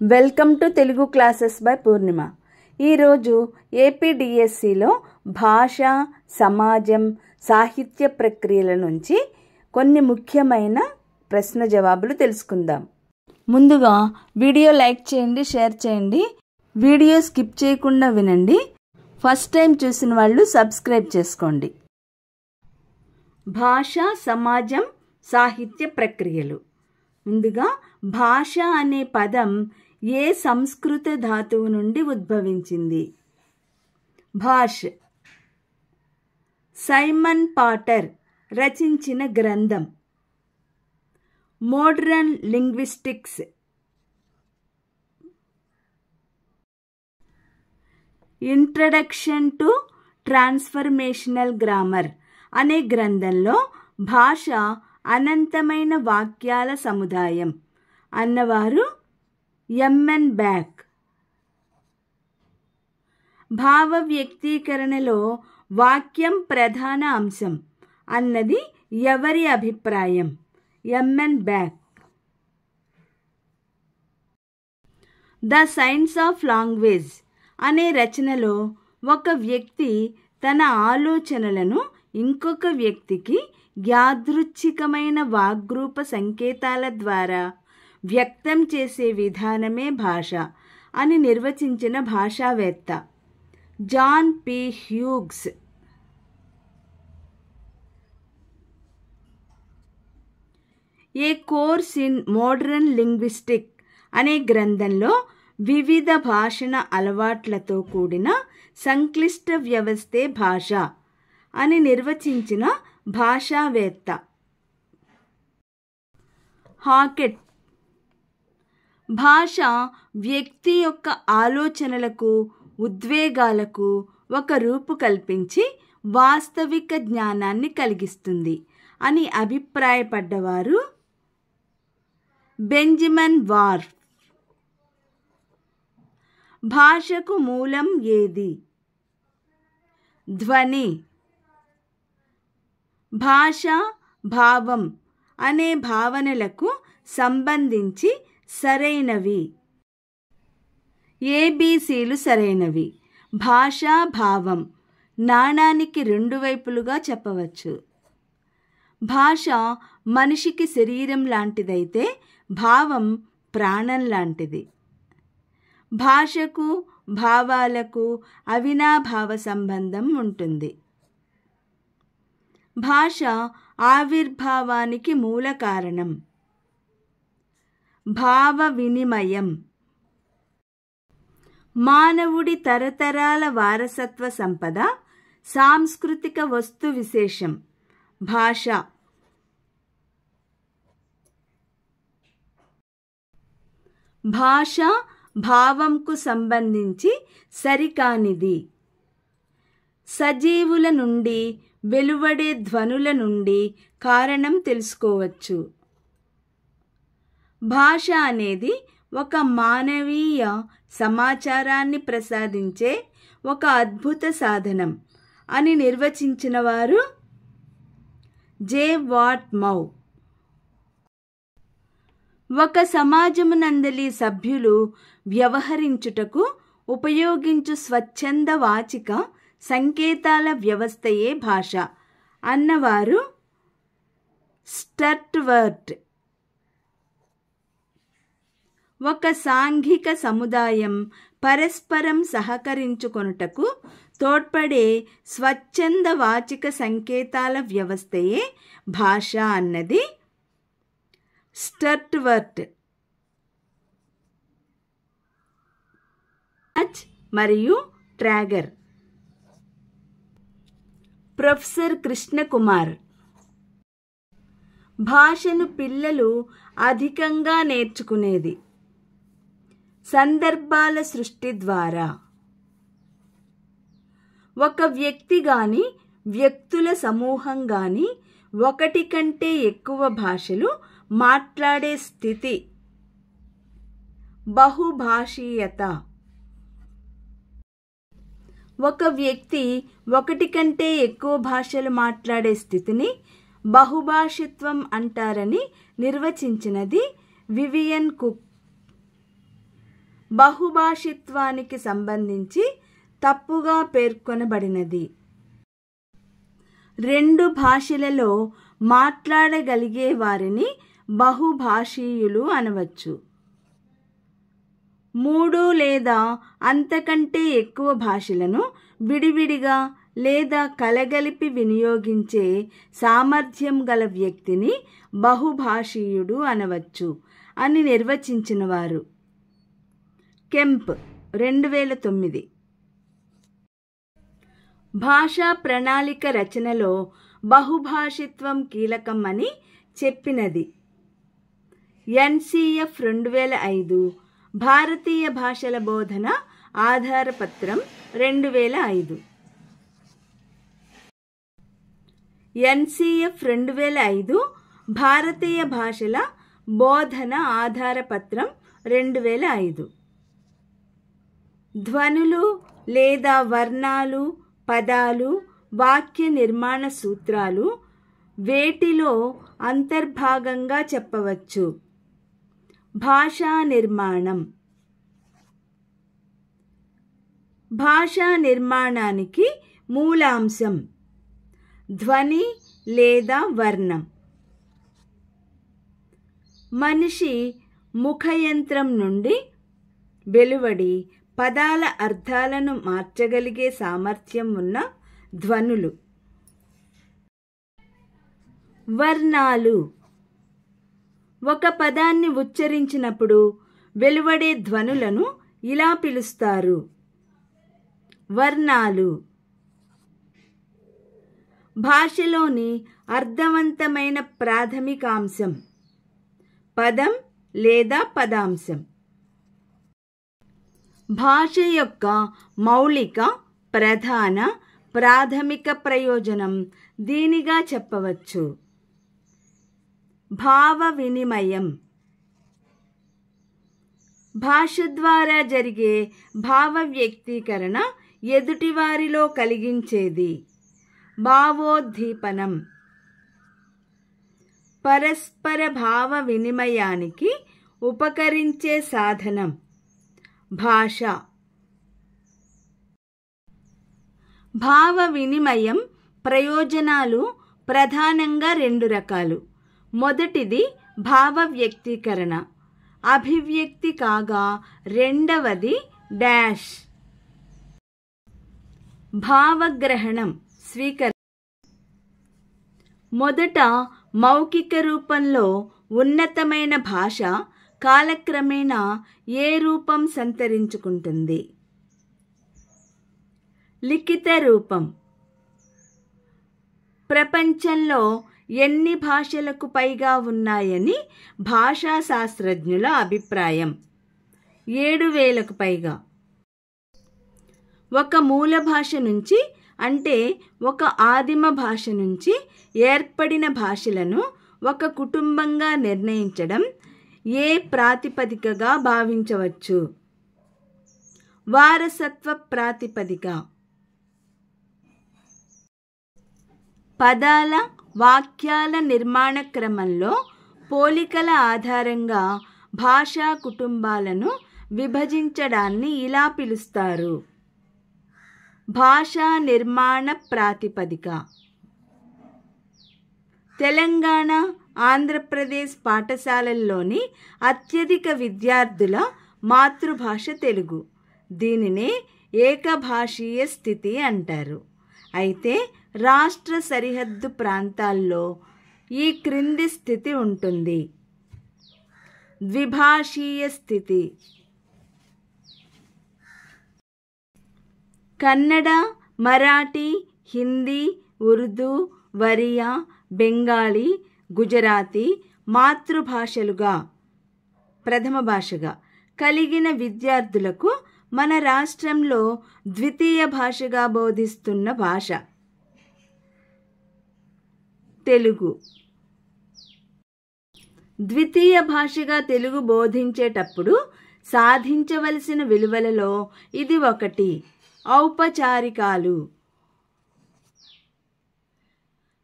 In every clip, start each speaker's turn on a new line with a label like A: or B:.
A: Welcome to Telugu classes by Purnima. ఈరోజు ఏపీడిఎస్సిలో భాష, సమాజం, సాహిత్య ప్రక్రియల నుంచి కొన్ని ముఖ్యమైన ప్రశ్న జవాబులు తెలుసుకుందాం. ముందుగా వీడియో లైక్ చేయండి, షేర్ చేయండి, వీడియో స్కిప్ చేయకుండా వినండి. ఫస్ట్ టైం చూసిన వాళ్ళు సబ్స్క్రైబ్ చేసుకోండి. భాష, సమాజం, సాహిత్య ప్రక్రియలు. ముందుగా భాష అనే పదం ఏ సంస్కృత ధాతువు నుండి ఉద్భవించింది? భాష్. సైమన్ పాటర్ రచించిన గ్రంథం. Modern linguistics. Introduction to transformational grammar అనే గ్రంథంలో భాష అనంతమైన వాక్యాల సముదాయం అన్నవారు ఎంఎన్ బ్యాక్. భావ వ్యక్తీకరణలో వాక్యం ప్రధాన అంశం అన్నది ఎవరి అభిప్రాయం? ఎంఎన్ బ్యాక్. ద సైన్స్ ఆఫ్ లాంగ్వేజ్ అనే రచనలో ఒక వ్యక్తి తన ఆలోచనలను ఇంకొక వ్యక్తికి యాదృచ్ఛికమైన వాగ్రూప సంకేతాల ద్వారా వ్యక్తం చేసే విధానమే భాష అని నిర్వచించిన భాషావేత్త John P. Hughes. A course in modern linguistic అనే గ్రంథంలో వివిధ భాషణ అలవాట్లతో కూడిన సంక్లిష్ట వ్యవస్థే భాష అని నిర్వచించిన భాషావేత్త హాకెట్. భాష వ్యక్తి యొక్క ఆలోచనలకు, ఉద్వేగాలకు ఒక రూపు కల్పించి వాస్తవిక జ్ఞానాన్ని కలిగిస్తుంది అని అభిప్రాయపడ్డవారు బెంజమిన్ వార్ఫ్. భాషకు మూలం ఏది? ధ్వని. భాష, భావం అనే భావనలకు సంబంధించి సరైనవి. ఏబీసీలు సరైనవి. భాష, భావం నాణానికి రెండు వైపులుగా చెప్పవచ్చు. భాష మనిషికి శరీరం లాంటిదైతే భావం ప్రాణం లాంటిది. భాషకు, భావాలకు అవినాభావ సంబంధం ఉంటుంది. భాష ఆవిర్భావానికి మూల కారణం. భావ వినిమయం. మానవుడి తరతరాల వారసత్వ సంపద, సాంస్కృతిక వస్తు విశేషం భాష. భాష భావంకు సంబంధించి సరికానిది. సజీవుల నుండి వెలువడే ధ్వనుల నుండి కారణం తెలుసుకోవచ్చు. భాష అనేది ఒక మానవీయ సమాచారాన్ని ప్రసాదించే ఒక అద్భుత సాధనం అని నిర్వచించిన వారు జే. వాట్ మౌ. ఒక సమాజమునందలి సభ్యులు వ్యవహరించుటకు ఉపయోగించు స్వచ్ఛంద వాచిక సంకేతాల వ్యవస్థయే భాష అన్నవారు స్టర్ట్వర్ట్. ఒక సాంఘిక సముదాయం పరస్పరం సహకరించుకొనుటకు తోడ్పడే స్వచ్ఛంద వాచిక సంకేతాల వ్యవస్థయే భాష అన్నది స్టర్ట్వర్ట్. మరియు ట్రాగర్. ప్రొఫెసర్ కృష్ణకుమార్. భాషను పిల్లలు అధికంగా నేర్చుకునేది సందర్భాల సృష్టి ద్వారా. ఒక వ్యక్తి గాని, వ్యక్తుల సమూహం గాని ఒకటి కంటే ఎక్కువ భాషలు మాట్లాడే స్థితి బహుభాషీయత. ఒక వ్యక్తి ఒకటి కంటే ఎక్కువ భాషలు మాట్లాడే స్థితిని బహుభాషిత్వం అంటారని నిర్వచించినది వివియన్ కుక్. బహుభాషిత్వానికి సంబంధించి తప్పుగా పేర్కొనబడినది. 2 భాషలలో మాట్లాడగలిగే వారిని బహుభాషీయులు అనవచ్చు. 3 లేదా అంతకంటే ఎక్కువ భాషలను విడివిడిగా లేదా కలగలిపి వినియోగించే సామర్థ్యం గల వ్యక్తిని బహుభాషీయుడు అనవచ్చు అని నిర్వచించినవారు కెంప్ 2009. భాషా ప్రణాళిక రచనలో బహుభాషిత్వం కీలకం అని చెప్పినది NCF 2005, భారతీయ భాషల బోధన ఆధారపత్రం 2005. NCF 2005 భారతీయ భాషల బోధన ఆధారపత్రం 2005. ధ్వనులు లేదా వర్ణాలు, పదాలు, వాక్య నిర్మాణ సూత్రాలు వేటిలో అంతర్భాగంగా చెప్పవచ్చు. భాషా నిర్మాణం. భాషా నిర్మాణానికి మూలాంశం ధ్వని లేదా వర్ణం. మనిషి ముఖయంత్రం నుండి వెలువడి పదాల అర్థాలను మార్చగలిగే సామర్థ్యం ఉన్న ధ్వనులు. వర్ణాలు. ఒక పదాన్ని ఉచ్చరించినప్పుడు వెలువడే ధ్వనులను ఇలా పిలుస్తారు: వర్ణాలు. భాషలోని అర్థవంతమైన ప్రాథమికాంశం పదం లేదా పదాంశం. భాష యొక్క మౌలిక, ప్రధాన, ప్రాథమిక ప్రయోజనం దీనిగా చెప్పవచ్చు. భావ వినిమయం. భాష ద్వారా జరిగే భావ వ్యక్తీకరణ ఎదుటివారిలో కలిగించేది. భావోద్దీపనం. పరస్పర భావ వినిమయానికి ఉపకరించే సాధనం భాష. భావ వినిమయం ప్రయోజనాలు ప్రధానంగా 2 రకాలు. మొదటిది భావ వ్యక్తీకరణ, అభివ్యక్తి కాగా రెండవది భావగ్రహణం, స్వీకరణ. మొదట మౌఖిక రూపంలో ఉన్నతమైన భాష కాలక్రమేణా ఏ రూపం సంతరించుకుంటుంది? లిఖిత రూపం. ప్రపంచంలో ఎన్ని భాషలకు పైగా ఉన్నాయని భాషా శాస్త్రజ్ఞుల అభిప్రాయం? 7,000కు పైగా. ఒక మూల భాష నుంచి, అంటే ఒక ఆదిమ భాష నుంచి ఏర్పడిన భాషలను ఒక కుటుంబంగా నిర్ణయించడం ఏ ప్రాతిపదికగా భావించవచ్చు? వారసత్వ ప్రాతిపదిక. పదాల, వాక్యాల నిర్మాణ క్రమంలో పోలికల ఆధారంగా భాషా కుటుంబాలను విభజించడాన్ని ఇలా పిలుస్తారు: భాషా నిర్మాణ ప్రాతిపదిక. తెలంగాణ, ఆంధ్రప్రదేశ్ పాఠశాలల్లోని అత్యధిక విద్యార్థుల మాతృభాష తెలుగు. దీనినే ఏకభాషీయ స్థితి అంటారు. అయితే రాష్ట్ర సరిహద్దు ప్రాంతాల్లో ఈ క్రింది స్థితి ఉంటుంది: ద్విభాషీయ స్థితి. కన్నడ, మరాఠీ, హిందీ, ఉర్దూ, ఒరియా, బెంగాలీ, గుజరాతీ మాతృభాషలుగా, ప్రథమ భాషగా కలిగిన విద్యార్థులకు మన రాష్ట్రంలో ద్వితీయ భాషగా బోధిస్తున్న భాష తెలుగు. ద్వితీయ భాషగా తెలుగు బోధించేటప్పుడు సాధించవలసిన విలువలలో ఇది ఒకటి: ఔపచారికాలు.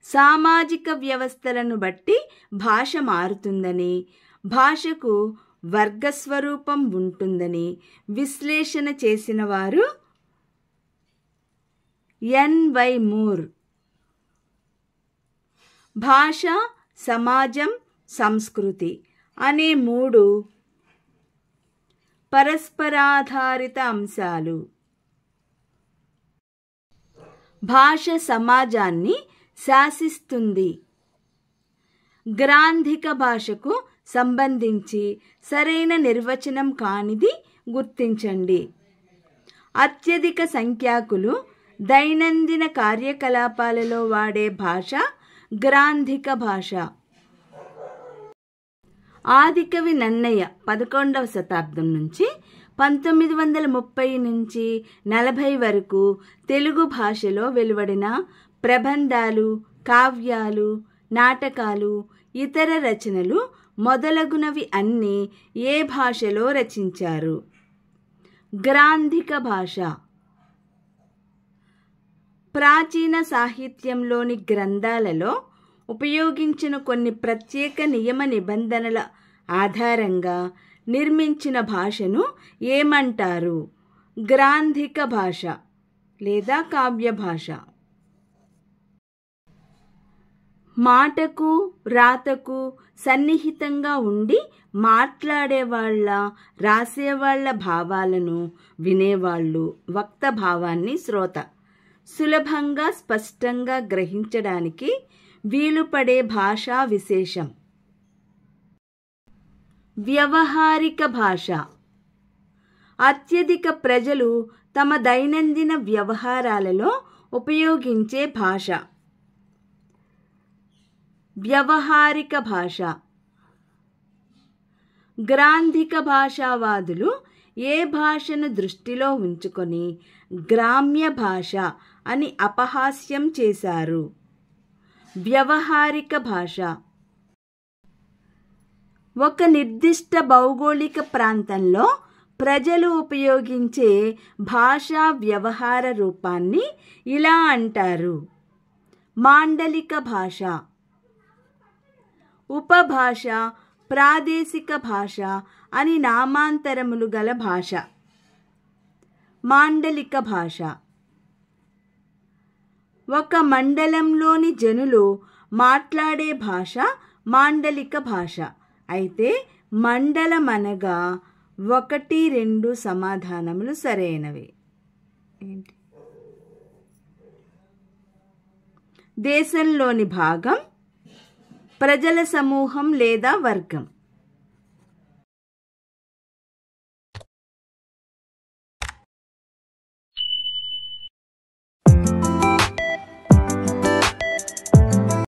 A: సామాజిక వ్యవస్థలను బట్టి భాష మారుతుందని, భాషకు వర్గస్వరూపం ఉంటుందని విశ్లేషణ చేసిన వారు ఎన్.వై. మూర్. భాష, సమాజం, సంస్కృతి అనే 3 పరస్పరాధారిత అంశాలు. భాష సమాజాన్ని శాసిస్తుంది. గ్రాంధిక భాషకు సంబంధించి సరైన నిర్వచనం కానిది గుర్తించండి. అత్యధిక సంఖ్యాకులు దైనందిన కార్యకలాపాలలో వాడే భాష గ్రాంధిక భాష. ఆదికవి నన్నయ్య 11వ శతాబ్దం నుంచి 1930 నుంచి 40 వరకు తెలుగు భాషలో వెలువడిన ప్రబంధాలు, కావ్యాలు, నాటకాలు, ఇతర రచనలు మొదలగునవి అన్నీ ఏ భాషలో రచించారు? గ్రాంధిక భాష. ప్రాచీన సాహిత్యంలోని గ్రంథాలలో ఉపయోగించిన కొన్ని ప్రత్యేక నియమ నిబంధనల ఆధారంగా నిర్మించిన భాషను ఏమంటారు? గ్రాంధిక భాష లేదా కావ్య భాష. మాటకు, రాతకు సన్నిహితంగా ఉండి మాట్లాడేవాళ్ళ, రాసేవాళ్ల భావాలను వినేవాళ్ళు వక్త భావాన్ని శ్రోత సులభంగా స్పష్టంగా గ్రహించడానికి వీలుపడే భాషా విశేషం. వ్యవహారిక భాష. అత్యధిక ప్రజలు తమ దైనందిన వ్యవహారాలలో ఉపయోగించే భాష. వ్యవహారిక భాష. గ్రాంధిక భాషావాదులు ఏ భాషను దృష్టిలో ఉంచుకొని గ్రామ్య భాష అని అపహాస్యం చేశారు? వ్యవహారిక భాష. ఒక నిర్దిష్ట భౌగోళిక ప్రాంతంలో ప్రజలు ఉపయోగించే భాషా వ్యవహార రూపాన్ని ఇలా అంటారు: మాండలిక భాష. ఉపభాష, ప్రాదేశిక భాష అని నామాంతరములు గల భాష. మాండలిక భాష. ఒక మండలంలోని జనులు మాట్లాడే భాష మాండలిక భాష. అయితే మండలమనగా 1, 2 సమాధానములు సరైనవి. ఏంటి? దేశంలోని భాగం, ప్రజల సమూహం లేదా వర్గం.